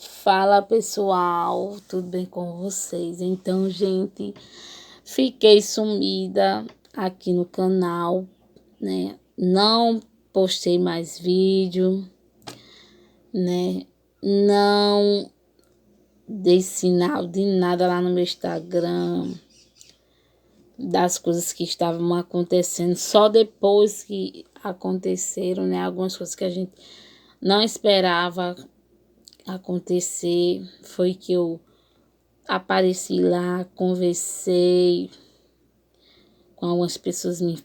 Fala pessoal, tudo bem com vocês? Então, gente, fiquei sumida aqui no canal, né? Não postei mais vídeo, né? Não dei sinal de nada lá no meu Instagram, das coisas que estavam acontecendo, só depois que aconteceram, né? Algumas coisas que a gente não esperava acontecer, foi que eu apareci lá, conversei com algumas pessoas, me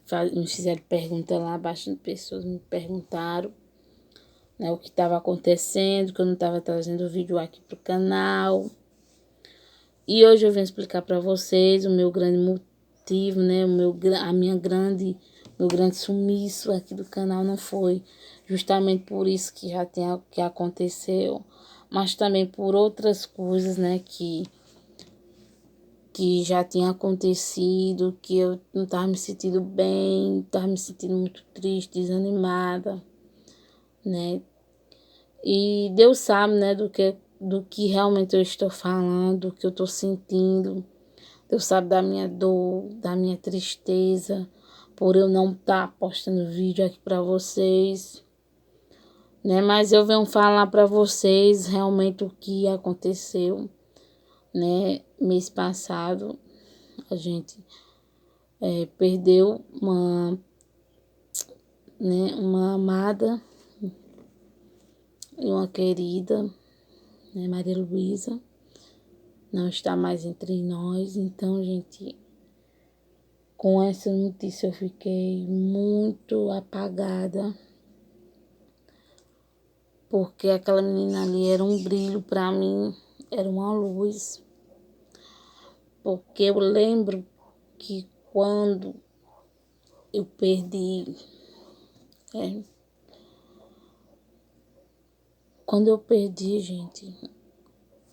fizeram pergunta lá, bastante pessoas me perguntaram, né, o que estava acontecendo, que eu não estava trazendo o vídeo aqui pro canal. E hoje eu venho explicar para vocês o meu grande motivo, né, meu grande sumiço aqui do canal. Não foi justamente por isso que aconteceu, mas também por outras coisas, né, que já tinha acontecido, que eu não estava me sentindo bem, estava me sentindo muito triste, desanimada, né? E Deus sabe, né, do que realmente eu estou falando, do que eu estou sentindo. Deus sabe da minha dor, da minha tristeza, por eu não estar postando vídeo aqui para vocês, né? Mas eu venho falar para vocês realmente o que aconteceu, né? Mês passado, a gente perdeu uma amada e uma querida, né, Maria Luísa, não está mais entre nós. Então, gente, com essa notícia eu fiquei muito apagada, porque aquela menina ali era um brilho para mim, era uma luz, porque eu lembro que quando eu perdi, gente,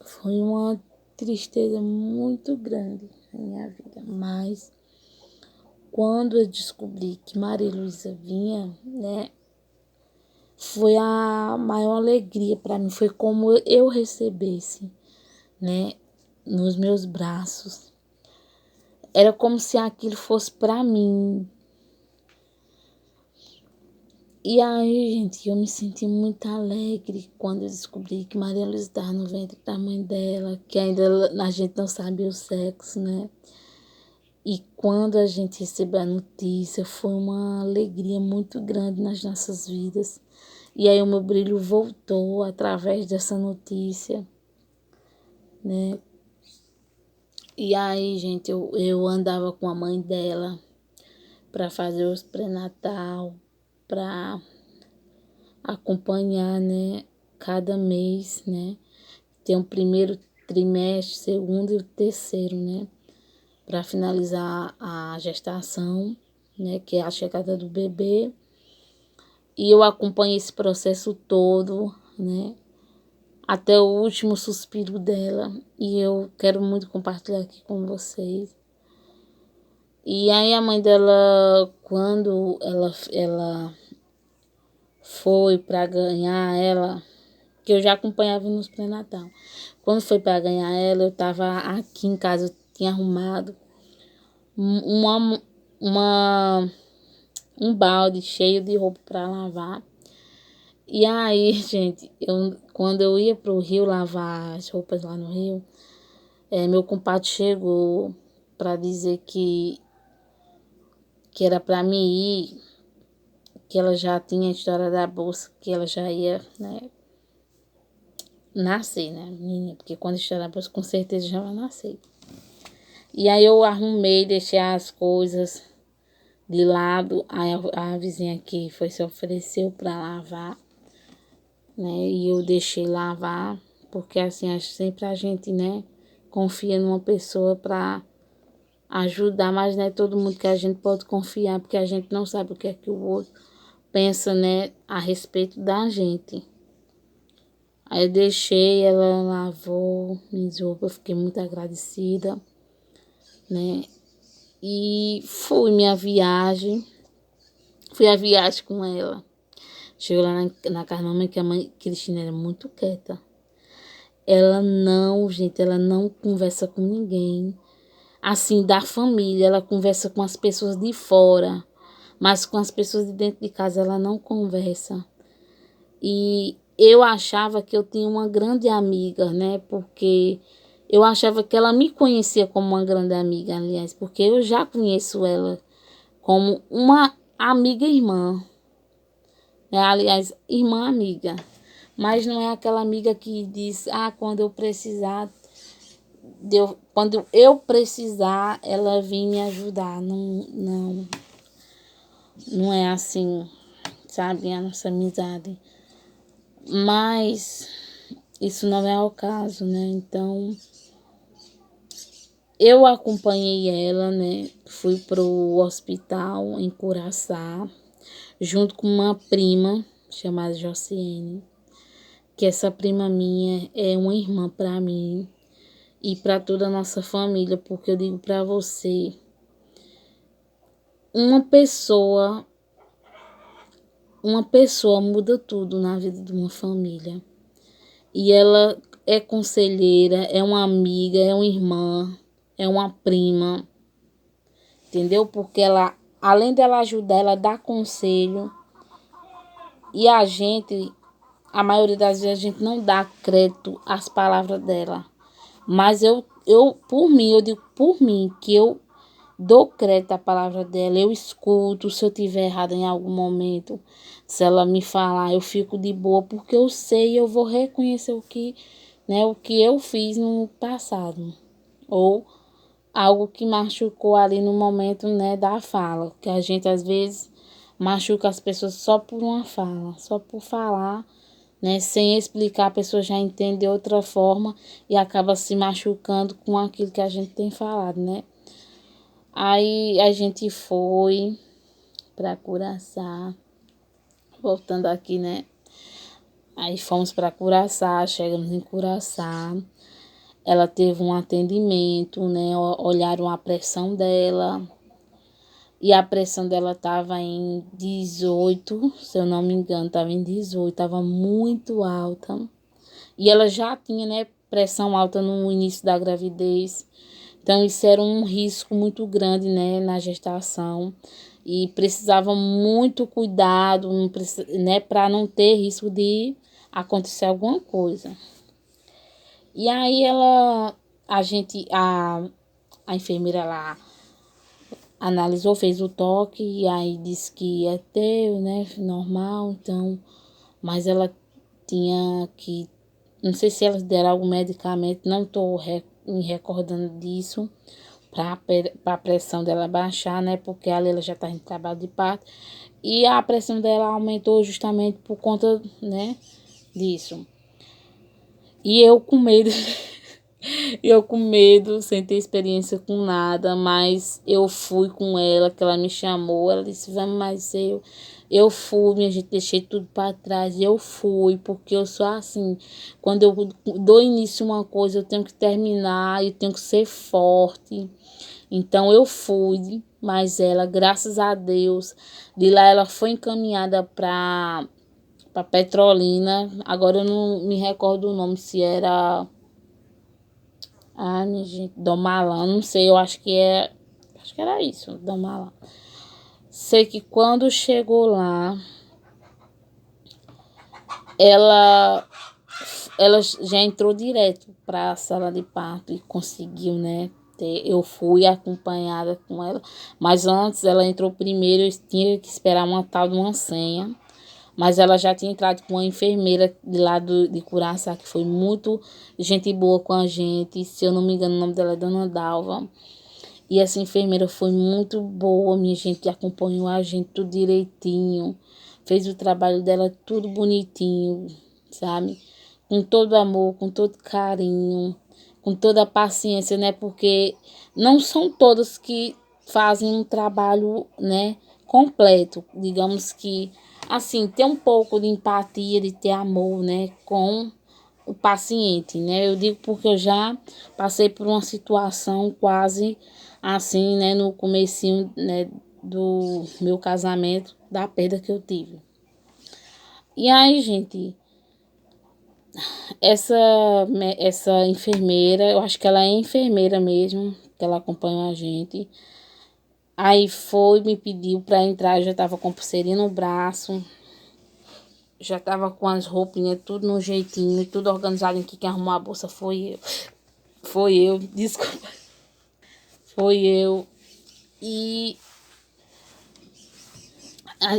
foi uma tristeza muito grande na minha vida. Mas quando eu descobri que Maria Luísa vinha, né, foi a maior alegria para mim. Foi como eu recebesse, né, nos meus braços. Era como se aquilo fosse para mim. E aí, gente, eu me senti muito alegre quando eu descobri que Maria Luísa estava no ventre da mãe dela, que ainda a gente não sabia o sexo, né? E quando a gente recebeu a notícia, foi uma alegria muito grande nas nossas vidas. E aí o meu brilho voltou através dessa notícia, né? E aí, gente, eu andava com a mãe dela para fazer os pré-natal, para acompanhar, né, cada mês, né? Tem o primeiro trimestre, segundo e o terceiro, né? Para finalizar a gestação, né? Que é a chegada do bebê. E eu acompanhei esse processo todo, né? Até o último suspiro dela. E eu quero muito compartilhar aqui com vocês. E aí a mãe dela, quando ela foi para ganhar ela, que eu já acompanhava nos pré-natal. Quando foi para ganhar ela, eu estava aqui em casa, eu tinha arrumado uma, um balde cheio de roupa para lavar. E aí, gente, quando eu ia pro rio lavar as roupas lá no rio, meu compadre chegou para dizer que era para mim ir, que ela já tinha a história da bolsa, que ela já ia, né, nascer, né, menina, porque quando estourar a bolsa, com certeza já vai nascer. E aí eu arrumei, deixei as coisas de lado, aí a vizinha aqui se ofereceu para lavar, né, e eu deixei lavar, porque assim, sempre a gente, né, confia numa pessoa para ajudar, mas não é todo mundo que a gente pode confiar, porque a gente não sabe o que é que o outro pensa, né, a respeito da gente. Aí eu deixei, ela lavou minhas roupas, eu fiquei muito agradecida, né, e fui a viagem com ela. Chegou lá na casa da mamãe, que a mãe Cristina era muito quieta. ela não, gente, ela não conversa com ninguém. Assim, da família, ela conversa com as pessoas de fora, mas com as pessoas de dentro de casa ela não conversa. E eu achava que eu tinha uma grande amiga, né? Porque eu achava que ela me conhecia como uma grande amiga, aliás, porque eu já conheço ela como uma amiga irmã, né? Aliás, irmã amiga. Mas não é aquela amiga que diz, quando eu precisar, quando eu precisar, ela vem me ajudar. Não, não, não é assim, sabe, a nossa amizade. Mas isso não é o caso, né? Então, eu acompanhei ela, né? Fui pro hospital em Curaçá, junto com uma prima chamada Josiane, que essa prima minha é uma irmã para mim e para toda a nossa família, porque eu digo para você, uma pessoa, uma pessoa muda tudo na vida de uma família. E ela é conselheira, é uma amiga, é uma irmã, é uma prima, entendeu? Porque ela, além dela ajudar, ela dá conselho. E a gente, a maioria das vezes, a gente não dá crédito às palavras dela. Mas por mim, eu digo por mim, que eu dou crédito à palavra dela, eu escuto, se eu tiver errado em algum momento, se ela me falar, eu fico de boa, porque eu sei, eu vou reconhecer o que eu fiz no passado, ou algo que machucou ali no momento, né, da fala, que a gente às vezes machuca as pessoas só por uma fala, só por falar, né, sem explicar, a pessoa já entende de outra forma e acaba se machucando com aquilo que a gente tem falado, né? Aí a gente foi para Curaçá, voltando aqui, né? Aí fomos para Curaçá, chegamos em Curaçá. Ela teve um atendimento, né? Olharam a pressão dela. E a pressão dela estava em 18, se eu não me engano, estava em 18, estava muito alta. E ela já tinha, né, pressão alta no início da gravidez. Então, isso era um risco muito grande, né, na gestação. E precisava muito cuidado, né, para não ter risco de acontecer alguma coisa. E aí a enfermeira lá analisou, fez o toque e aí disse que ia ter, né, normal, então, mas ela tinha que, não sei se elas deram algum medicamento, não estou me recordando disso, para a pressão dela baixar, né, porque ali ela já está em trabalho de parto, e a pressão dela aumentou justamente por conta, né, disso. E eu com medo eu com medo, sem ter experiência com nada, mas eu fui com ela, que ela me chamou, ela disse, vamos, mas eu fui, minha gente, deixei tudo para trás, eu fui, porque eu sou assim, quando eu dou início a uma coisa, eu tenho que terminar, eu tenho que ser forte, então eu fui, mas ela, graças a Deus, de lá ela foi encaminhada para Petrolina, agora eu não me recordo o nome, se era... minha gente, Domalã, não sei, eu acho que era isso, Domalã. Sei que quando chegou lá, ela, ela já entrou direto para a sala de parto e conseguiu, né? Eu fui acompanhada com ela, mas antes ela entrou primeiro, eu tinha que esperar uma tal de uma senha. Mas ela já tinha entrado com uma enfermeira de lá de Curaçá, que foi muito gente boa com a gente. Se eu não me engano, o nome dela é Dona Dalva. E essa enfermeira foi muito boa, minha gente, acompanhou a gente tudo direitinho. Fez o trabalho dela tudo bonitinho, sabe? Com todo amor, com todo carinho, com toda a paciência, né? Porque não são todos que fazem um trabalho, né, completo. Digamos que, assim, ter um pouco de empatia, de ter amor, né, com o paciente, né? Eu digo porque eu já passei por uma situação quase assim, né, no comecinho, né, do meu casamento, da perda que eu tive. E aí, gente, essa enfermeira, eu acho que ela é enfermeira mesmo, que ela acompanhou a gente. Aí foi, me pediu pra entrar, eu já tava com pulseirinha no braço, já tava com as roupinhas tudo no jeitinho, tudo organizado. Aqui, quem arrumou a bolsa foi eu. Foi eu, desculpa. Foi eu. E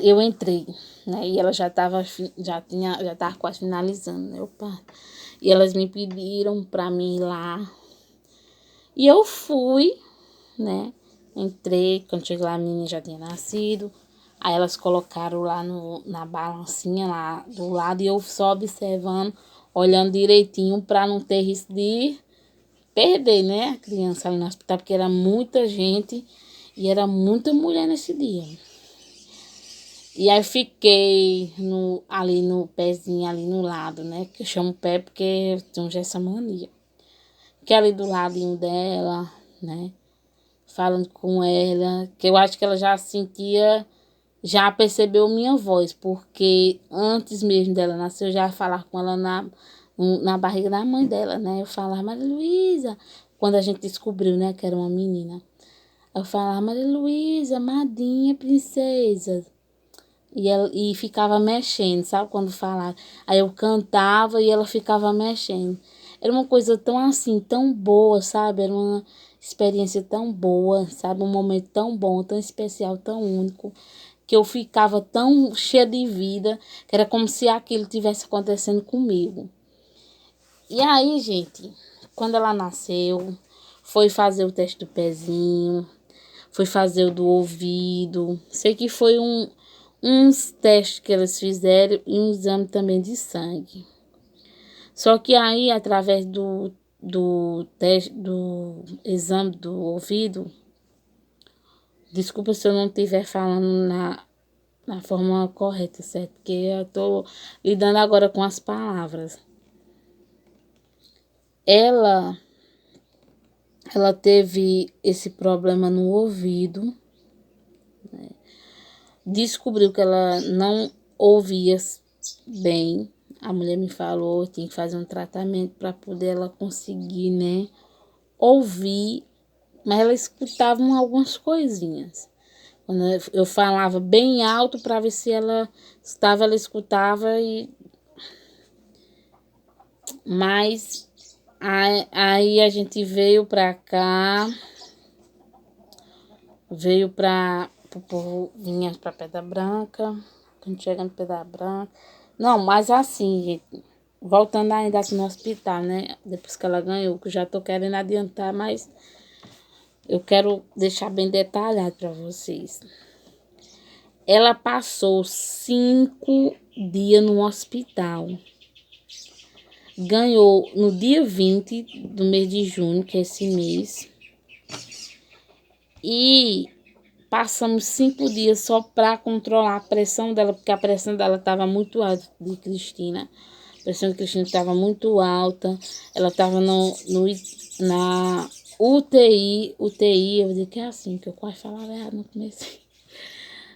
eu entrei, né? E ela já tava quase finalizando, né? Opa. E elas me pediram pra mim ir lá. E eu fui, né? Entrei, quando cheguei lá a menina já tinha nascido. Aí elas colocaram lá na balancinha lá do lado e eu só observando, olhando direitinho para não ter risco de perder, né, a criança ali no hospital, porque era muita gente e era muita mulher nesse dia. E aí fiquei ali no pezinho, ali no lado, né, que eu chamo pé porque eu tenho já essa mania. Fiquei ali do ladinho dela, né, falando com ela, que eu acho que ela já sentia, já percebeu minha voz, porque antes mesmo dela nascer, eu já falava com ela na barriga da mãe dela, né? Eu falava, Maria Luísa, quando a gente descobriu, né, que era uma menina. Eu falava, Maria Luísa, Madinha, princesa. E ficava mexendo, sabe? Quando falava. Aí eu cantava e ela ficava mexendo. Era uma coisa tão assim, tão boa, sabe? Era uma experiência tão boa, sabe? Um momento tão bom, tão especial, tão único, que eu ficava tão cheia de vida, que era como se aquilo tivesse acontecendo comigo. E aí, gente, quando ela nasceu, foi fazer o teste do pezinho, foi fazer o do ouvido. Sei que foi uns testes que eles fizeram e um exame também de sangue. Só que aí, através do teste, do exame do ouvido, desculpa se eu não estiver falando na forma correta, certo? Porque eu tô lidando agora com as palavras. Ela, ela teve esse problema no ouvido, né? Descobriu que ela não ouvia bem. A mulher me falou, tinha que fazer um tratamento para poder ela conseguir, né, ouvir, mas ela escutava algumas coisinhas. Quando eu falava bem alto para ver se ela estava, ela escutava mas aí a gente veio para cá, veio para o povo, vinha para Pedra Branca, quando chega no Pedra Branca. Não, mas assim, gente, voltando ainda aqui no hospital, né? Depois que ela ganhou, que eu já tô querendo adiantar, mas eu quero deixar bem detalhado para vocês. Ela passou 5 dias no hospital. Ganhou no dia 20 do mês de junho, que é esse mês. E passamos 5 dias só para controlar a pressão dela, porque a pressão dela estava muito alta de Cristina. A pressão de Cristina estava muito alta. Ela estava na UTI, eu vou dizer que é assim, que eu quase falava errado no começo.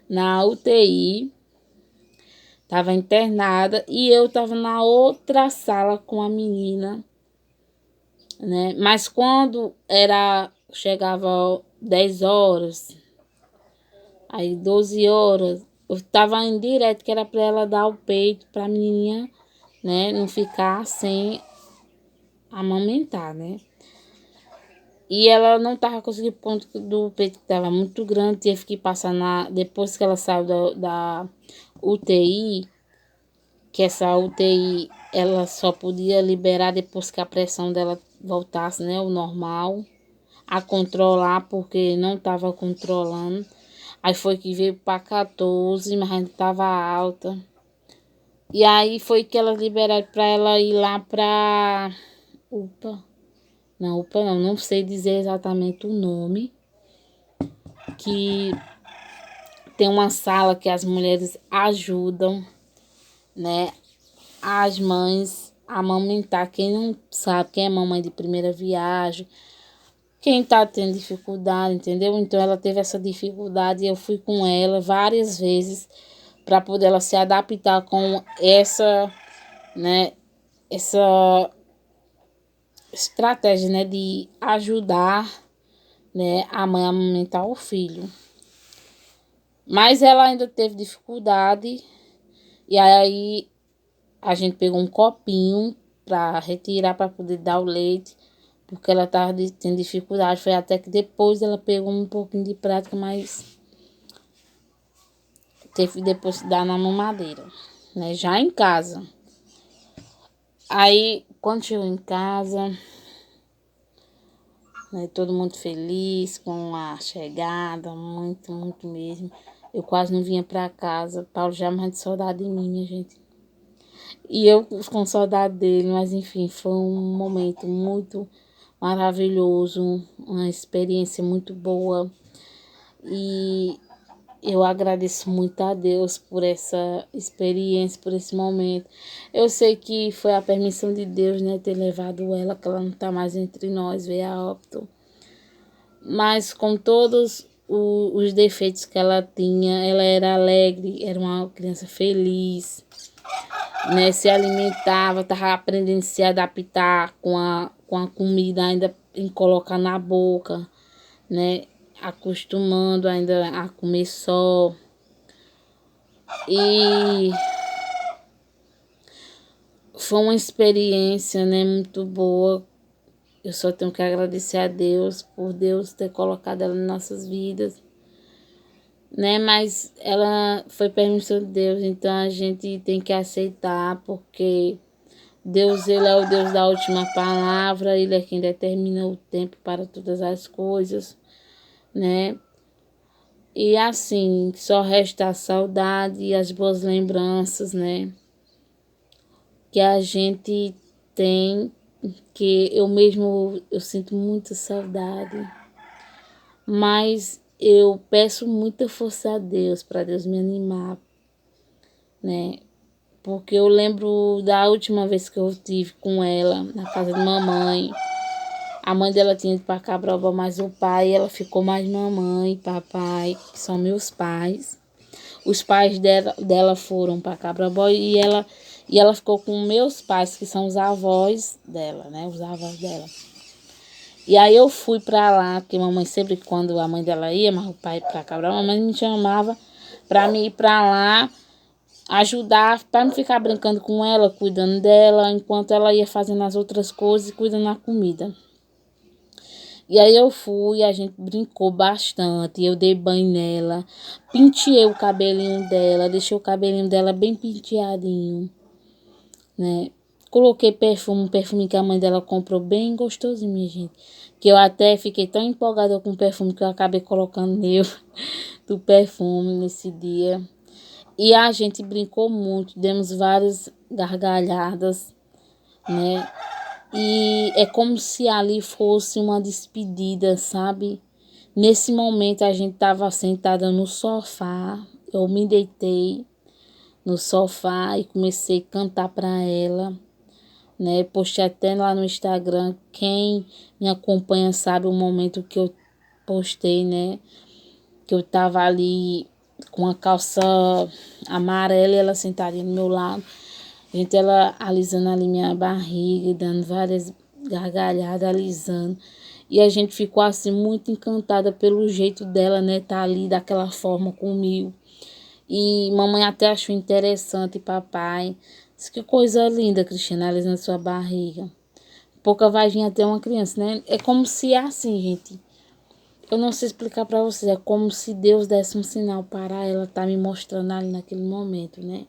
Na UTI, estava internada e eu estava na outra sala com a menina, né? Mas quando chegava 10 horas, aí 12 horas, eu tava em direto, que era para ela dar o peito para a menininha, né, não ficar sem amamentar, né? E ela não tava conseguindo por conta do peito que tava muito grande, teve que passar depois que ela saiu da UTI, que essa UTI ela só podia liberar depois que a pressão dela voltasse, né, o normal, a controlar, porque não tava controlando. Aí foi que veio para 14, mas ainda tava alta. E aí foi que elas liberaram para ela ir lá para UPA. Não, UPA não sei dizer exatamente o nome. Que tem uma sala que as mulheres ajudam, né, as mães a amamentar. Quem não sabe, quem é mamãe de primeira viagem, quem tá tendo dificuldade, entendeu? Então ela teve essa dificuldade e eu fui com ela várias vezes para poder ela se adaptar com essa, né, essa estratégia, né, de ajudar, né, a mãe a amamentar o filho. Mas ela ainda teve dificuldade, e aí a gente pegou um copinho para retirar, para poder dar o leite, porque ela estava tendo dificuldade. Foi até que depois ela pegou um pouquinho de prática, mas teve que depois dar na mamadeira, né, já em casa. Aí, quando chegou em casa, né, todo mundo feliz com a chegada, muito, muito mesmo. Eu quase não vinha para casa. Paulo já morrendo de saudade de mim, minha gente. E eu com saudade dele, mas enfim, foi um momento muito maravilhoso, uma experiência muito boa. E eu agradeço muito a Deus por essa experiência, por esse momento. Eu sei que foi a permissão de Deus, né, ter levado ela, que ela não está mais entre nós, veio a óbito. Mas com todos os defeitos que ela tinha, ela era alegre, era uma criança feliz, né? Se alimentava, estava aprendendo a se adaptar com a comida, ainda em colocar na boca, né? Acostumando ainda a comer só. E foi uma experiência, né, muito boa. Eu só tenho que agradecer a Deus por Deus ter colocado ela em nossas vidas, né? Mas ela foi permissão de Deus, então a gente tem que aceitar, porque Deus, ele é o Deus da última palavra, ele é quem determina o tempo para todas as coisas, né? E assim, só resta a saudade e as boas lembranças, né, que a gente tem, que eu sinto muita saudade, mas eu peço muita força a Deus, para Deus me animar, né? Porque eu lembro da última vez que eu tive com ela na casa de mamãe. A mãe dela tinha ido para Cabroba, mas o pai, ela ficou mais mamãe e papai, que são meus pais. Os pais dela foram para Cabroba e ela ficou com meus pais, que são os avós dela, né? Os avós dela. E aí eu fui para lá, porque mamãe sempre, quando a mãe dela ia, mas o pai para Cabroba, a mamãe me chamava para me ir para lá ajudar, para não ficar brincando com ela, cuidando dela, enquanto ela ia fazendo as outras coisas e cuidando da comida. E aí eu fui, a gente brincou bastante, eu dei banho nela, penteei o cabelinho dela, deixei o cabelinho dela bem penteadinho, né? Coloquei perfume, um perfume que a mãe dela comprou bem gostosinho, minha gente. Que eu até fiquei tão empolgada com o perfume que eu acabei colocando meu do perfume nesse dia. E a gente brincou muito, demos várias gargalhadas, né? E é como se ali fosse uma despedida, sabe? Nesse momento a gente estava sentada no sofá, eu me deitei no sofá e comecei a cantar para ela, né? Postei até lá no Instagram, quem me acompanha sabe o momento que eu postei, né? Que eu tava ali com a calça amarela e ela sentadinha do meu lado. Gente, ela alisando ali minha barriga, dando várias gargalhadas, alisando. E a gente ficou assim muito encantada pelo jeito dela, né? Tá ali daquela forma comigo. E mamãe até achou interessante, papai. Disse, que coisa linda, Cristina, alisando sua barriga. Pouca vai vir até uma criança, né? É como se é assim, gente. Eu não sei explicar pra vocês. É como se Deus desse um sinal para ela tá me mostrando ali naquele momento, né?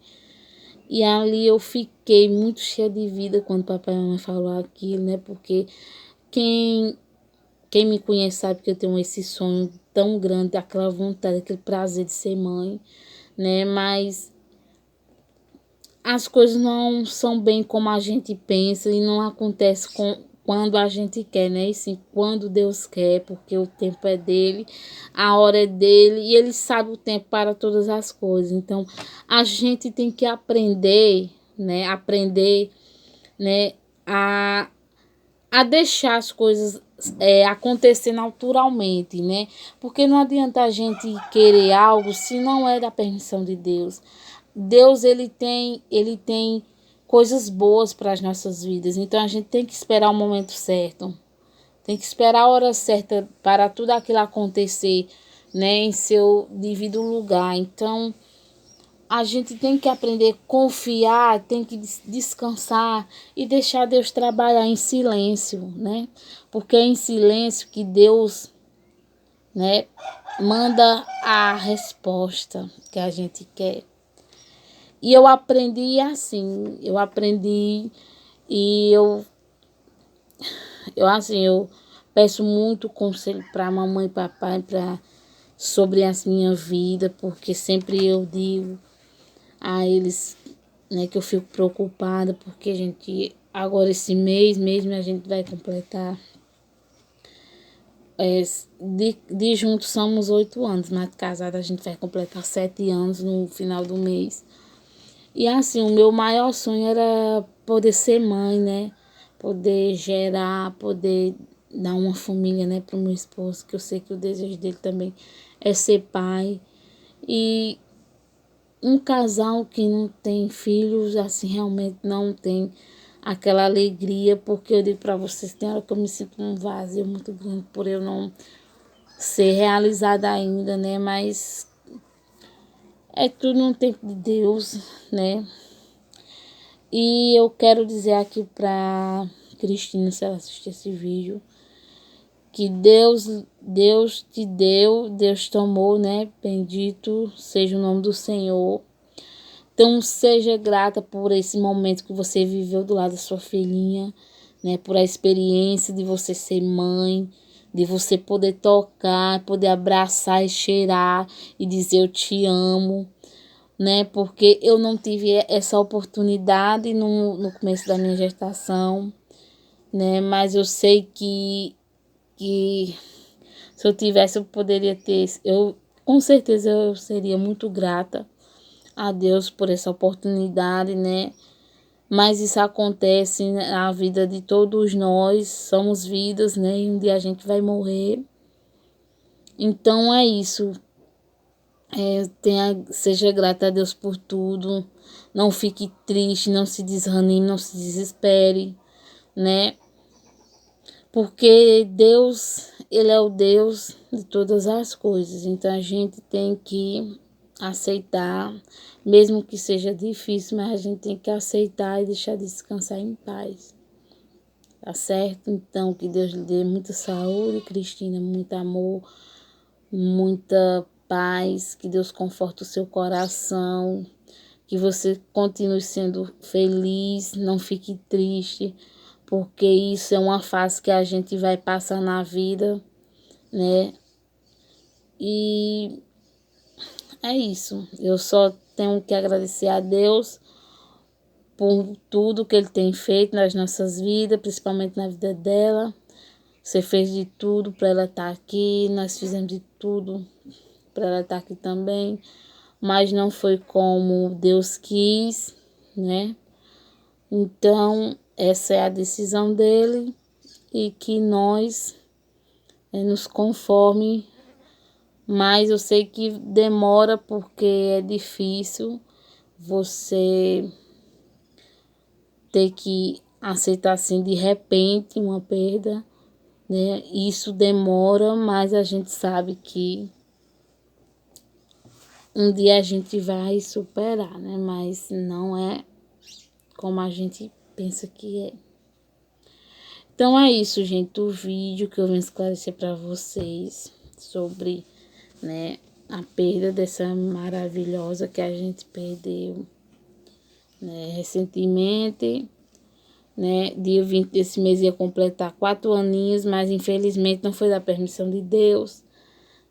E ali eu fiquei muito cheia de vida quando papai e mamãe falou aquilo, né? Porque quem, quem me conhece sabe que eu tenho esse sonho tão grande, aquela vontade, aquele prazer de ser mãe, né? Mas as coisas não são bem como a gente pensa e não acontece quando a gente quer, né? E sim, quando Deus quer, porque o tempo é dele, a hora é dele e ele sabe o tempo para todas as coisas. Então, a gente tem que aprender, né? Aprender, né? A deixar as coisas acontecer naturalmente, né? Porque não adianta a gente querer algo se não é da permissão de Deus. Deus, ele tem coisas boas para as nossas vidas. Então a gente tem que esperar o momento certo. Tem que esperar a hora certa para tudo aquilo acontecer, né, em seu devido lugar. Então, a gente tem que aprender a confiar, tem que descansar e deixar Deus trabalhar em silêncio, né? Porque é em silêncio que Deus, né, manda a resposta que a gente quer. E eu aprendi assim, eu peço muito conselho para mamãe e papai sobre a minha vida, porque sempre eu digo a eles, né, que eu fico preocupada, porque a gente, agora esse mês mesmo, a gente vai completar, de juntos somos 8 anos, mas de casada a gente vai completar 7 anos no final do mês. E assim, o meu maior sonho era poder ser mãe, né? Poder gerar, poder dar uma família, né, para o meu esposo, que eu sei que o desejo dele também é ser pai. E um casal que não tem filhos, assim, realmente não tem aquela alegria, porque eu digo para vocês, tem hora que eu me sinto num vazio muito grande por eu não ser realizada ainda, né? Mas é tudo no tempo de Deus, né? E eu quero dizer aqui para Cristina, se ela assistir esse vídeo, que Deus te deu, Deus tomou, né? Bendito seja o nome do Senhor. Então, seja grata por esse momento que você viveu do lado da sua filhinha, né? Por a experiência de você ser mãe, de você poder tocar, poder abraçar e cheirar e dizer eu te amo, né? Porque eu não tive essa oportunidade no começo da minha gestação, né? Mas eu sei que se eu tivesse, eu poderia ter, com certeza eu seria muito grata a Deus por essa oportunidade, né? Mas isso acontece na vida de todos nós, somos vidas, né? E um dia a gente vai morrer. Então é isso. Seja grata a Deus por tudo. Não fique triste, não se desanime, não se desespere, né? Porque Deus, Ele é o Deus de todas as coisas. Então a gente tem que aceitar, mesmo que seja difícil, mas a gente tem que aceitar e deixar descansar em paz. Tá certo? Então, que Deus lhe dê muita saúde, Cristina, muito amor, muita paz, que Deus conforte o seu coração, que você continue sendo feliz, não fique triste, porque isso é uma fase que a gente vai passar na vida, né? E é isso. Eu só tenho que agradecer a Deus por tudo que Ele tem feito nas nossas vidas, principalmente na vida dela. Você fez de tudo para ela estar aqui, nós fizemos de tudo para ela estar aqui também, mas não foi como Deus quis, né? Então, essa é a decisão dele e que nós nos conforme, mas eu sei que demora porque é difícil você ter que aceitar assim de repente uma perda, né? Isso demora, mas a gente sabe que um dia a gente vai superar, né? Mas não é como a gente pensa que é. Então é isso, gente, o vídeo que eu vim esclarecer para vocês sobre, né, a perda dessa maravilhosa que a gente perdeu, né, recentemente, né, dia 20 desse mês ia completar 4 aninhos, mas infelizmente não foi da permissão de Deus,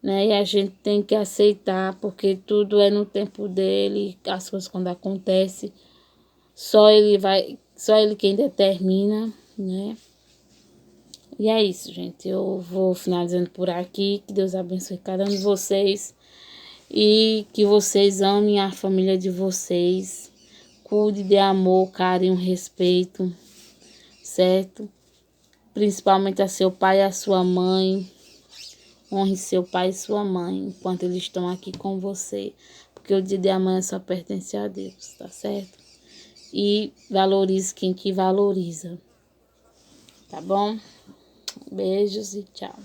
né, e a gente tem que aceitar, porque tudo é no tempo dele, as coisas quando acontecem, só ele quem determina, né. E é isso, gente. Eu vou finalizando por aqui. Que Deus abençoe cada um de vocês. E que vocês amem a família de vocês. Cuide de amor, carinho, respeito. Certo? Principalmente a seu pai e a sua mãe. Honre seu pai e sua mãe enquanto eles estão aqui com você. Porque o dia de amanhã só pertence a Deus, tá certo? e valorize quem te valoriza. Tá bom? Beijos e tchau.